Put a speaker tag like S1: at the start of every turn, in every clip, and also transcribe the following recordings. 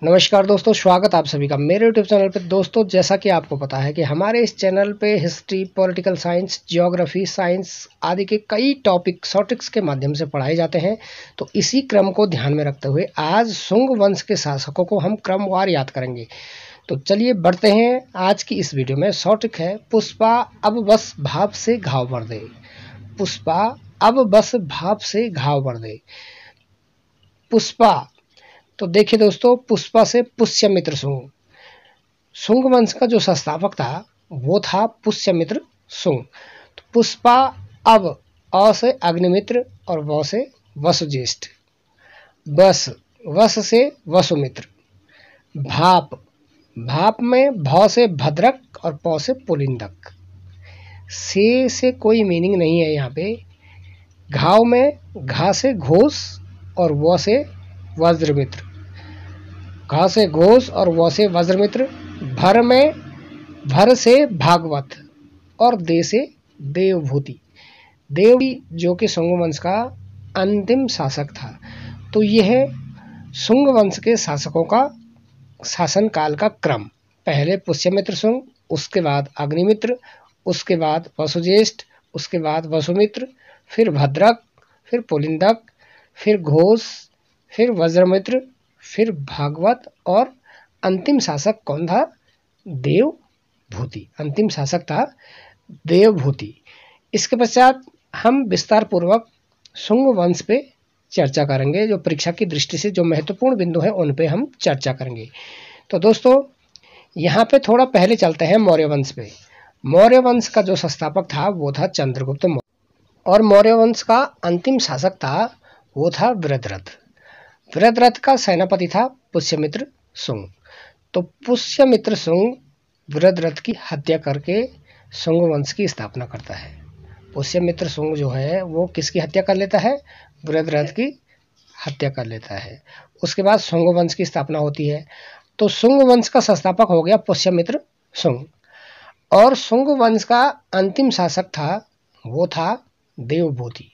S1: नमस्कार दोस्तों, स्वागत आप सभी का मेरे यूट्यूब चैनल पे। दोस्तों, जैसा कि आपको पता है कि हमारे इस चैनल पे history, political science, geography, science आदि के कई टॉपिक शॉर्टिक्स के माध्यम से पढ़ाए जाते हैं। तो इसी क्रम को ध्यान में रखते हुए आज शुंग वंश के शासकों को हम क्रमवार याद करेंगे। तो चलिए बढ़ते हैं आज की इस वीडियो में। शॉर्टिक है पुष्पा अब बस भाप से घाव भर दे। पुष्पा अब बस भाप से घाव भर दे। पुष्पा, तो देखिए दोस्तों, पुष्पा से पुष्यमित्र शुंग। शुंग वंश का जो संस्थापक था वो था पुष्यमित्र शुंग। तो पुष्पा अब, अ से अग्निमित्र और व से वसुज्येष्ठ। बस, वस से वसुमित्र। भाप, भाप में भ से भद्रक और प से पुलिंदक। से कोई मीनिंग नहीं है यहाँ पे। घाव में घा से घोष और व से वज्रमित्र। घा से घोष और व से वज्रमित्र। भर में भर से भागवत और दे से देवभूति। देव जो कि शुंग वंश का अंतिम शासक था। तो यह शुंग वंश के शासकों का शासन काल का क्रम। पहले पुष्यमित्र शुंग, उसके बाद अग्निमित्र, उसके बाद वसुज्येष्ठ, उसके बाद वसुमित्र, फिर भद्रक, फिर पुलिंदक, फिर घोष, फिर वज्रमित्र, फिर भागवत और अंतिम शासक कौन था? देवभूति। अंतिम शासक था देवभूति। इसके पश्चात हम विस्तार पूर्वक शुंग वंश पे चर्चा करेंगे। जो परीक्षा की दृष्टि से जो महत्वपूर्ण बिंदु है उन पे हम चर्चा करेंगे। तो दोस्तों, यहाँ पे थोड़ा पहले चलते हैं मौर्य वंश पे। मौर्य वंश का जो संस्थापक था वो था चंद्रगुप्त मौर्य और मौर्य वंश का अंतिम शासक था वो था वृद्धरथ। वृद्धरथ का सेनापति था पुष्यमित्र शुंग। तो पुष्यमित्र शुंग वृद्धरथ की हत्या करके शुंग वंश की स्थापना करता है। पुष्यमित्र शुंग जो है वो किसकी हत्या कर लेता है? वृद्धरथ की हत्या कर लेता है। उसके बाद शुंग वंश की स्थापना होती है। तो शुंग वंश का संस्थापक हो गया पुष्यमित्र शुंग और शुंग वंश का अंतिम शासक था वो था देवभूति।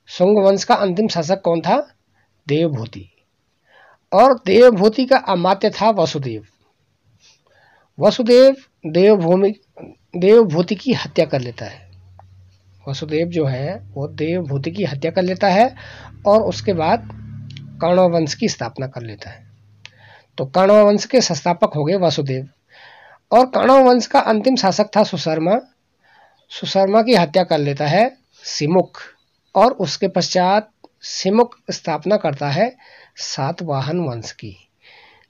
S1: शुंग वंश का अंतिम शासक कौन था? देवभूति। और देवभूति का अमात्य था वसुदेव। वसुदेव देवभूति की हत्या कर लेता है। वसुदेव जो है वो देवभूति की हत्या कर लेता है और उसके बाद कण्व वंश की स्थापना कर लेता है। तो कण्व वंश के संस्थापक हो गए वसुदेव। और कण्व वंश का अंतिम शासक था सुशर्मा। सुशर्मा की हत्या कर लेता है सिमुख और उसके पश्चात सिमुख स्थापना करता है सातवाहन वंश की।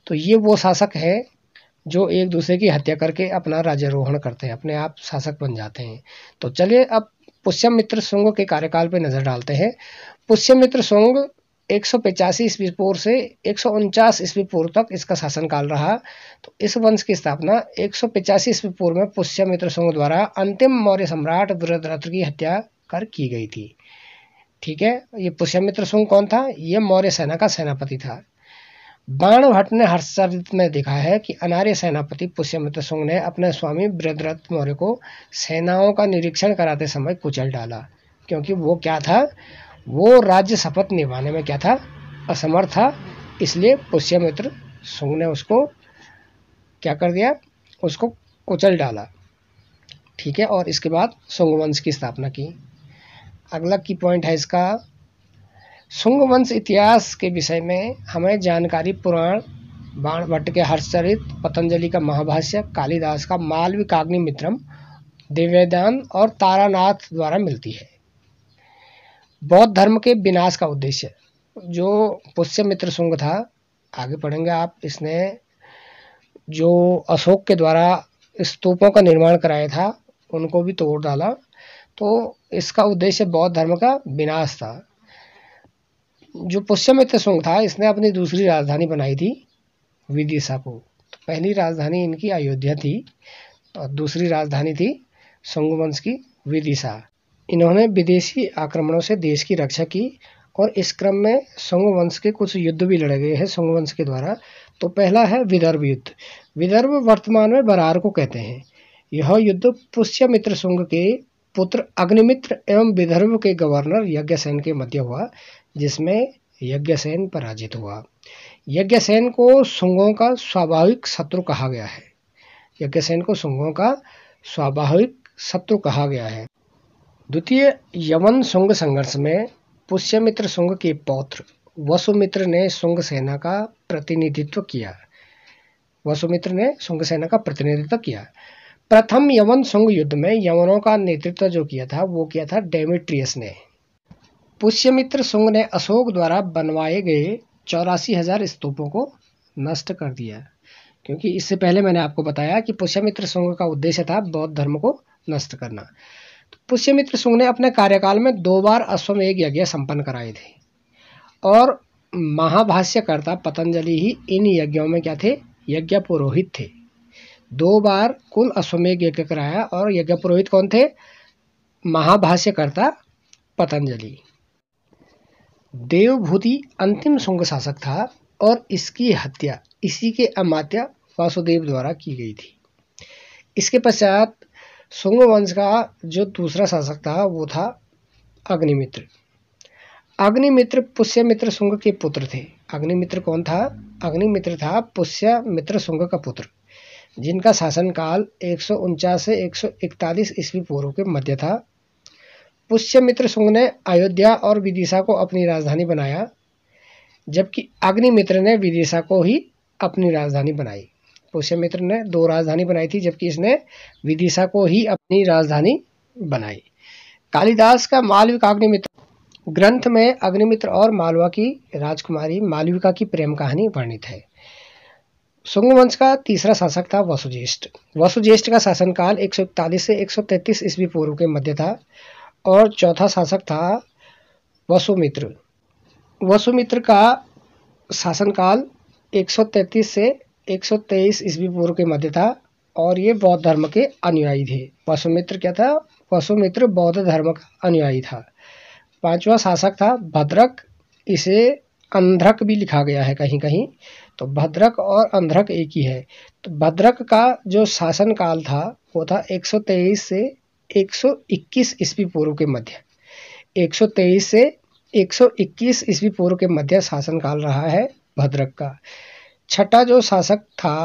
S1: तो ये वो शासक है जो एक दूसरे की हत्या करके अपना राज्यारोहण करते हैं, अपने आप शासक बन जाते हैं। तो चलिए अब पुष्यमित्र शुंग के कार्यकाल पर नजर डालते हैं। पुष्यमित्र शुंग 185 ईस्वी पूर्व से 149 ईस्वी पूर्व तक इसका शासनकाल रहा। तो इस वंश की स्थापना 185 ईस्वी पूर्व में पुष्यमित्र शुंग द्वारा अंतिम मौर्य सम्राट वृद्धरथ की हत्या कर की गई थी। ठीक है, ये पुष्यमित्र शुंग कौन था? ये मौर्य सेना का सेनापति था। बाण भट्ट ने हर्षचरित में देखा है कि अनार्य सेनापति पुष्यमित्र शुंग ने अपने स्वामी वृद्धरथ मौर्य को सेनाओं का निरीक्षण कराते समय कुचल डाला, क्योंकि वो क्या था? वो राज्य शपथ निभाने में क्या था? असमर्थ था। इसलिए पुष्यमित्र शुंग ने उसको क्या कर दिया? उसको कुचल डाला। ठीक है, और इसके बाद शुंग वंश की स्थापना की। अगला की पॉइंट है इसका, शुंग वंश इतिहास के विषय में हमें जानकारी पुराण, बाण भट्ट के हर्षचरित, पतंजलि का महाभाष्य, कालिदास का मालविकाग्निमित्रम, दिव्यदान और तारानाथ द्वारा मिलती है। बौद्ध धर्म के विनाश का उद्देश्य, जो पुष्यमित्र शुंग था, आगे पढ़ेंगे आप, इसने जो अशोक के द्वारा स्तूपों का निर्माण कराया था उनको भी तोड़ डाला। तो इसका उद्देश्य बौद्ध धर्म का विनाश था। जो पुष्यमित्र शुंग था इसने अपनी दूसरी राजधानी बनाई थी विदिशा को। तो पहली राजधानी इनकी अयोध्या थी और दूसरी राजधानी थी शुंग वंश की विदिशा। इन्होंने विदेशी आक्रमणों से देश की रक्षा की और इस क्रम में शुंग वंश के कुछ युद्ध भी लड़े गए हैं शुंग वंश के द्वारा। तो पहला है विदर्भ युद्ध। विदर्भ वर्तमान में बरार को कहते हैं। यह युद्ध पुष्यमित्र शुंग के पुत्र अग्निमित्र एवं विदर्भ के गवर्नर यज्ञसेन के मध्य हुआ, जिसमें यज्ञसेन पराजित हुआ। यज्ञसेन को शुंगों का स्वाभाविक शत्रु कहा गया है। यज्ञसेन को शुंगों का स्वाभाविक शत्रु कहा गया है। द्वितीय यवन शुंग संघर्ष में पुष्यमित्र शुंग के पौत्र वसुमित्र ने शुंग सेना का प्रतिनिधित्व किया। वसुमित्र ने शुंग सेना का प्रतिनिधित्व किया। प्रथम यवन शुंग युद्ध में यवनों का नेतृत्व जो किया था वो किया था डेमेट्रियस ने। पुष्यमित्र शुंग ने अशोक द्वारा बनवाए गए 84,000 स्तूपों को नष्ट कर दिया, क्योंकि इससे पहले मैंने आपको बताया कि पुष्यमित्र शुंग का उद्देश्य था बौद्ध धर्म को नष्ट करना। तो पुष्यमित्र शुंग ने अपने कार्यकाल में 2 बार अश्वमेध यज्ञ संपन्न कराए थे और महाभाष्यकर्ता पतंजलि ही इन यज्ञों में क्या थे, यज्ञ पुरोहित थे। 2 बार कुल अश्वमेध यज्ञ कराया और यज्ञ पुरोहित कौन थे, महाभाष्यकर्ता पतंजलि। देवभूति अंतिम शुंग शासक था और इसकी हत्या इसी के अमात्य वासुदेव द्वारा की गई थी। इसके पश्चात शुंग वंश का जो दूसरा शासक था वो था अग्निमित्र। अग्निमित्र पुष्यमित्र शुंग के पुत्र थे। अग्निमित्र कौन था, अग्निमित्र था पुष्यमित्र शुंग का पुत्र, जिनका शासनकाल 149 से 141 ईस्वी पूर्व के मध्य था। पुष्यमित्र शुंग ने अयोध्या और विदिशा को अपनी राजधानी बनाया, जबकि अग्निमित्र ने विदिशा को ही अपनी राजधानी बनाई। पुष्यमित्र ने 2 राजधानी बनाई थी, जबकि इसने विदिशा को ही अपनी राजधानी बनाई। कालिदास का मालविका अग्निमित्र ग्रंथ में अग्निमित्र और मालवा की राजकुमारी मालविका की प्रेम कहानी वर्णित है। शुंग वंश का तीसरा शासक था वसुज्येष्ठ। वसुज्येष्ठ का शासनकाल 141 से 133 ईस्वी पूर्व के मध्य था और चौथा शासक था वसुमित्र। वसुमित्र का शासनकाल 133 से 123 ईस्वी पूर्व के मध्य था और ये बौद्ध धर्म के अनुयायी थे। वसुमित्र क्या था, वसुमित्र बौद्ध धर्म का अनुयायी था। 5वां शासक था भद्रक। इसे अंध्रक भी लिखा गया है कहीं कहीं, तो भद्रक और अंध्रक एक ही है। तो भद्रक का जो शासनकाल था वो था 123 से 121 ईस्वी पूर्व के मध्य। 123 से 121 ईस्वी पूर्व के मध्य शासनकाल रहा है भद्रक का। छठा जो शासक था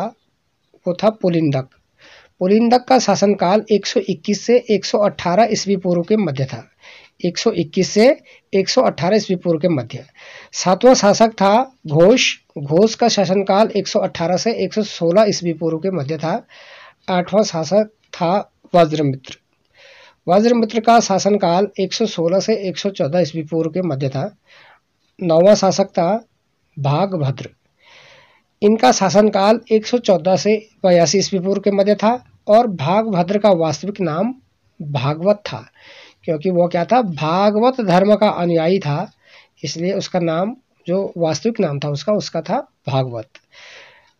S1: वो था पुलिंदक। पुलिंदक का शासनकाल 121 से 118 ईस्वी पूर्व के मध्य था। 121 से 118 ईस्वी पूर्व के मध्य। 7वां शासक था घोष। घोष का शासनकाल 118 से 116 ईस्वी पूर्व के मध्य था। 8वां शासक था वज्रमित्र। वज्रमित्र का शासनकाल 116 से 114 ईस्वी पूर्व के मध्य था। 9वां शासक था भागभद्र। इनका शासनकाल 114 से 82 ईस्वी पूर्व के मध्य था और भागभद्र का वास्तविक नाम भागवत था, क्योंकि वो क्या था, भागवत धर्म का अनुयायी था, इसलिए उसका नाम जो वास्तविक नाम था उसका था भागवत।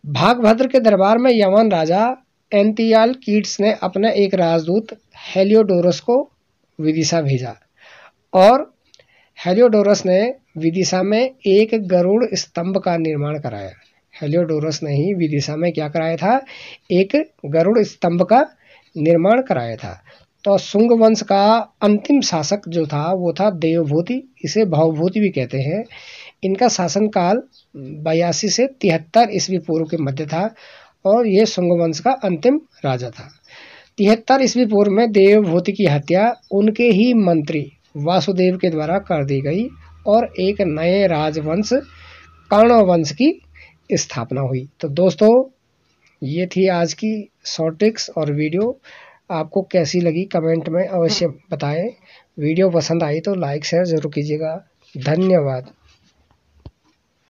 S1: भागभद्र के दरबार में यवन राजा एंटियालकीड्स ने अपना एक राजदूत हेलियोडोरस को विदिशा भेजा और हेलियोडोरस ने विदिशा में एक गरुड़ स्तंभ का निर्माण कराया। हेलियोडोरस ने ही विदिशा में क्या कराया था, एक गरुड़ स्तंभ का निर्माण कराया था। तो शुंग वंश का अंतिम शासक जो था वो था देवभूति, इसे भवभूति भी कहते हैं। इनका शासनकाल 82 से 73 ईस्वी पूर्व के मध्य था और ये शुंग वंश का अंतिम राजा था। 73 ईस्वी पूर्व में देवभूति की हत्या उनके ही मंत्री वासुदेव के द्वारा कर दी गई और एक नए राजवंश कर्ण वंश की स्थापना हुई। तो दोस्तों ये थी आज की शॉर्ट ट्रिक्स और वीडियो। आपको कैसी लगी कमेंट में अवश्य बताएं। वीडियो पसंद आई तो लाइक शेयर जरूर कीजिएगा। धन्यवाद।